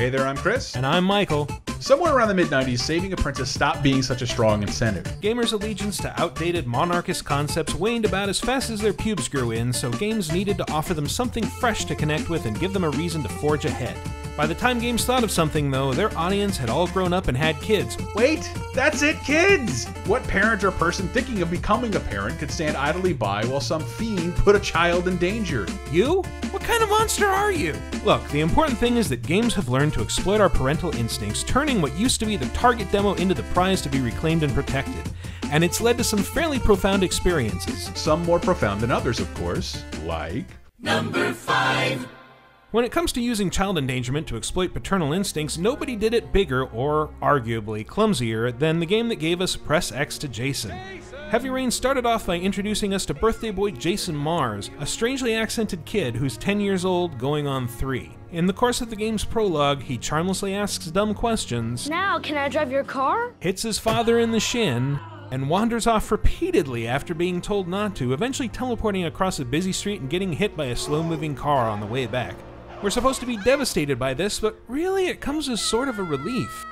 Hey there, I'm Chris. And I'm Michael. Somewhere around the mid-90s, saving a princess stopped being such a strong incentive. Gamers' allegiance to outdated monarchist concepts waned about as fast as their pubes grew in, so games needed to offer them something fresh to connect with and give them a reason to forge ahead. By the time games thought of something, though, their audience had all grown up and had kids. Wait, that's it, kids! What parent or person thinking of becoming a parent could stand idly by while some fiend put a child in danger? You? What kind of monster are you? Look, the important thing is that games have learned to exploit our parental instincts, turning what used to be the target demo into the prize to be reclaimed and protected. And it's led to some fairly profound experiences. Some more profound than others, of course, like... Number 5. When it comes to using child endangerment to exploit paternal instincts, nobody did it bigger, or arguably clumsier, than the game that gave us Press X to Jason. Heavy Rain started off by introducing us to birthday boy Jason Mars, a strangely accented kid who's 10 years old going on 3. In the course of the game's prologue, he charmlessly asks dumb questions, "Now, can I drive your car?" hits his father in the shin, and wanders off repeatedly after being told not to, eventually teleporting across a busy street and getting hit by a slow-moving car on the way back. We're supposed to be devastated by this, but really it comes as sort of a relief.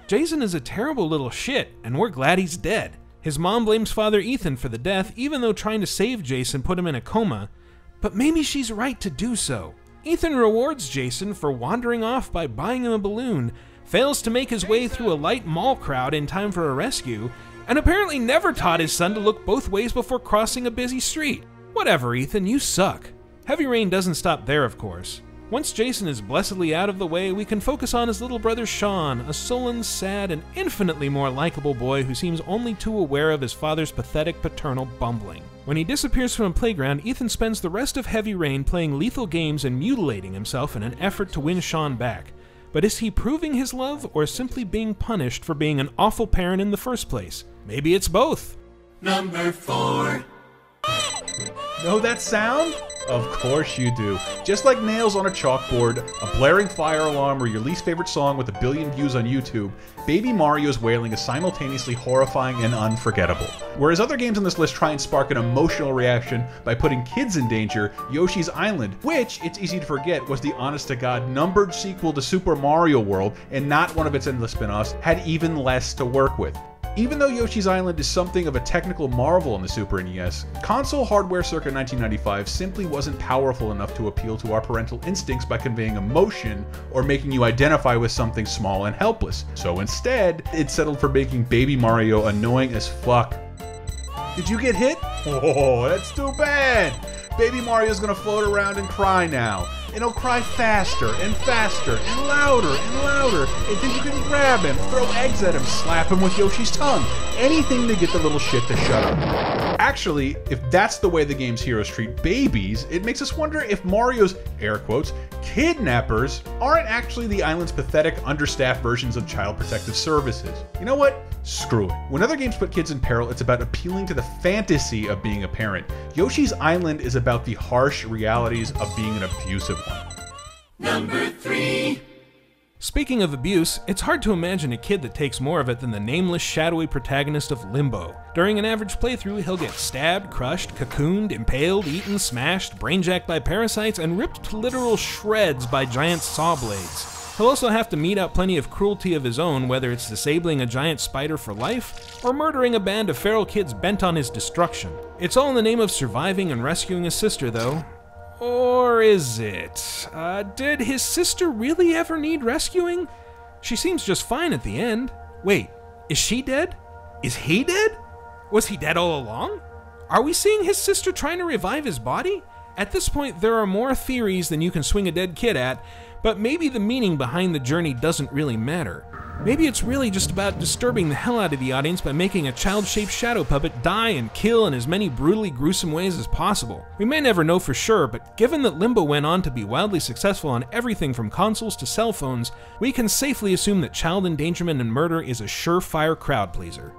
Jason is a terrible little shit, and we're glad he's dead. His mom blames Father Ethan for the death, even though trying to save Jason put him in a coma, but maybe she's right to do so. Ethan rewards Jason for wandering off by buying him a balloon, fails to make his way through a light mall crowd in time for a rescue, and apparently never taught his son to look both ways before crossing a busy street. Whatever, Ethan, you suck. Heavy Rain doesn't stop there, of course. Once Jason is blessedly out of the way, we can focus on his little brother Sean, a sullen, sad, and infinitely more likable boy who seems only too aware of his father's pathetic paternal bumbling. When he disappears from a playground, Ethan spends the rest of Heavy Rain playing lethal games and mutilating himself in an effort to win Sean back. But is he proving his love, or simply being punished for being an awful parent in the first place? Maybe it's both. Number 4. Know that sound? Of course you do. Just like nails on a chalkboard, a blaring fire alarm, or your least favorite song with 1 billion views on YouTube, Baby Mario's wailing is simultaneously horrifying and unforgettable. Whereas other games on this list try and spark an emotional reaction by putting kids in danger, Yoshi's Island, which, it's easy to forget, was the honest-to-God numbered sequel to Super Mario World and not one of its endless spin-offs, had even less to work with. Even though Yoshi's Island is something of a technical marvel on the Super NES, console hardware circa 1995 simply wasn't powerful enough to appeal to our parental instincts by conveying emotion or making you identify with something small and helpless. So instead, it settled for making Baby Mario annoying as fuck. Did you get hit? Oh, that's too bad! Baby Mario's gonna float around and cry now. And he'll cry faster and faster and louder until you can grab him, throw eggs at him, slap him with Yoshi's tongue. Anything to get the little shit to shut up. Actually, if that's the way the game's heroes treat babies, it makes us wonder if Mario's, air quotes, kidnappers aren't actually the island's pathetic, understaffed versions of Child Protective Services. You know what? Screw it. When other games put kids in peril, it's about appealing to the fantasy of being a parent. Yoshi's Island is about the harsh realities of being an abusive one. Number 3. Speaking of abuse, it's hard to imagine a kid that takes more of it than the nameless, shadowy protagonist of Limbo. During an average playthrough, he'll get stabbed, crushed, cocooned, impaled, eaten, smashed, brainjacked by parasites, and ripped to literal shreds by giant saw blades. He'll also have to mete out plenty of cruelty of his own, whether it's disabling a giant spider for life, or murdering a band of feral kids bent on his destruction. It's all in the name of surviving and rescuing his sister, though. Or is it? Did his sister really ever need rescuing? She seems just fine at the end. Wait, is she dead? Is he dead? Was he dead all along? Are we seeing his sister trying to revive his body? At this point, there are more theories than you can swing a dead kid at, but maybe the meaning behind the journey doesn't really matter. Maybe it's really just about disturbing the hell out of the audience by making a child-shaped shadow puppet die and kill in as many brutally gruesome ways as possible. We may never know for sure, but given that Limbo went on to be wildly successful on everything from consoles to cell phones, we can safely assume that child endangerment and murder is a surefire crowd pleaser.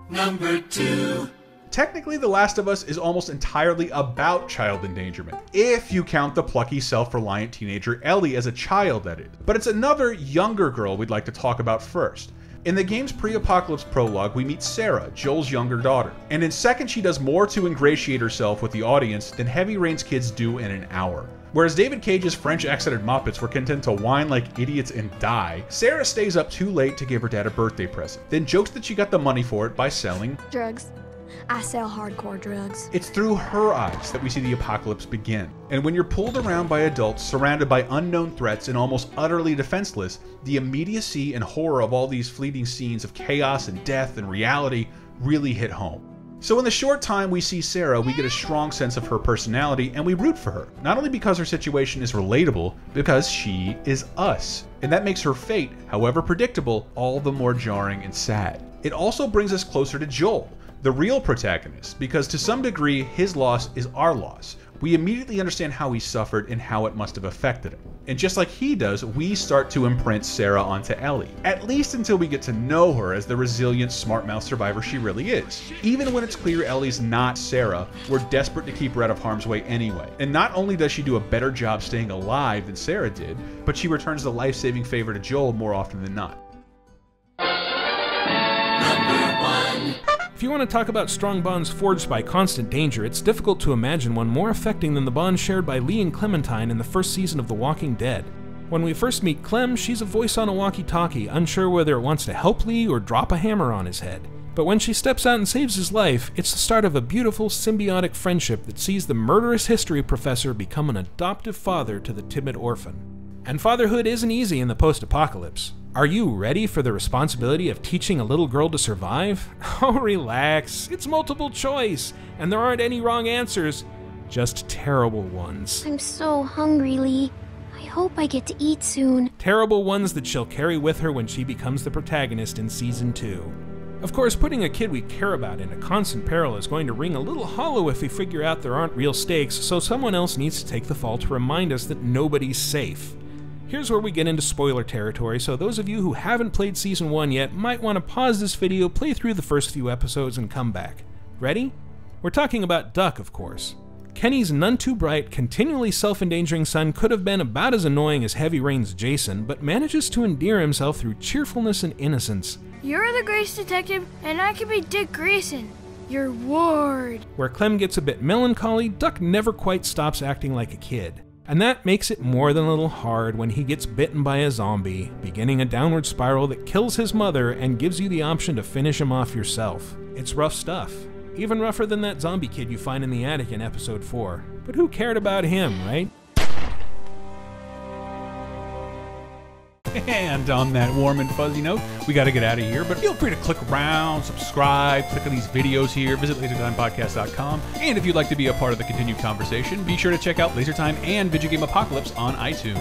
Number 2. Technically, The Last of Us is almost entirely about child endangerment, if you count the plucky, self-reliant teenager Ellie as a child, that is. But it's another, younger girl we'd like to talk about first. In the game's pre-apocalypse prologue, we meet Sarah, Joel's younger daughter. And in seconds, she does more to ingratiate herself with the audience than Heavy Rain's kids do in an hour. Whereas David Cage's French-accented Muppets were content to whine like idiots and die, Sarah stays up too late to give her dad a birthday present, then jokes that she got the money for it by selling Drugs. I sell hardcore drugs. It's through her eyes that we see the apocalypse begin. And when you're pulled around by adults, surrounded by unknown threats and almost utterly defenseless, the immediacy and horror of all these fleeting scenes of chaos and death and reality really hit home. So in the short time we see Sarah, we get a strong sense of her personality and we root for her. Not only because her situation is relatable, because she is us. And that makes her fate, however predictable, all the more jarring and sad. It also brings us closer to Joel, the real protagonist, because to some degree his loss is our loss. We immediately understand how he suffered and how it must have affected him. And just like he does, we start to imprint Sarah onto Ellie. At least until we get to know her as the resilient, smart-mouthed survivor she really is. Even when it's clear Ellie's not Sarah, we're desperate to keep her out of harm's way anyway. And not only does she do a better job staying alive than Sarah did, but she returns the life-saving favor to Joel more often than not. If you want to talk about strong bonds forged by constant danger, it's difficult to imagine one more affecting than the bond shared by Lee and Clementine in the first season of The Walking Dead. When we first meet Clem, she's a voice on a walkie-talkie, unsure whether it wants to help Lee or drop a hammer on his head. But when she steps out and saves his life, it's the start of a beautiful symbiotic friendship that sees the murderous history professor become an adoptive father to the timid orphan. And fatherhood isn't easy in the post-apocalypse. Are you ready for the responsibility of teaching a little girl to survive? Oh, relax. It's multiple choice, and there aren't any wrong answers, just terrible ones. I'm so hungry, Lee. I hope I get to eat soon. Terrible ones that she'll carry with her when she becomes the protagonist in Season 2. Of course, putting a kid we care about into constant peril is going to ring a little hollow if we figure out there aren't real stakes, so someone else needs to take the fall to remind us that nobody's safe. Here's where we get into spoiler territory, so those of you who haven't played Season 1 yet might want to pause this video, play through the first few episodes, and come back. Ready? We're talking about Duck, of course. Kenny's none-too-bright, continually self-endangering son could have been about as annoying as Heavy Rain's Jason, but manages to endear himself through cheerfulness and innocence. You're the Grace Detective, and I can be Dick Grayson, your ward. Where Clem gets a bit melancholy, Duck never quite stops acting like a kid. And that makes it more than a little hard when he gets bitten by a zombie, beginning a downward spiral that kills his mother and gives you the option to finish him off yourself. It's rough stuff. Even rougher than that zombie kid you find in the attic in episode 4. But who cared about him, right? And on that warm and fuzzy note, we got to get out of here, but feel free to click around, subscribe, click on these videos here, visit lasertimepodcast.com, and if you'd like to be a part of the continued conversation, be sure to check out Lasertime and Video Game Apocalypse on iTunes.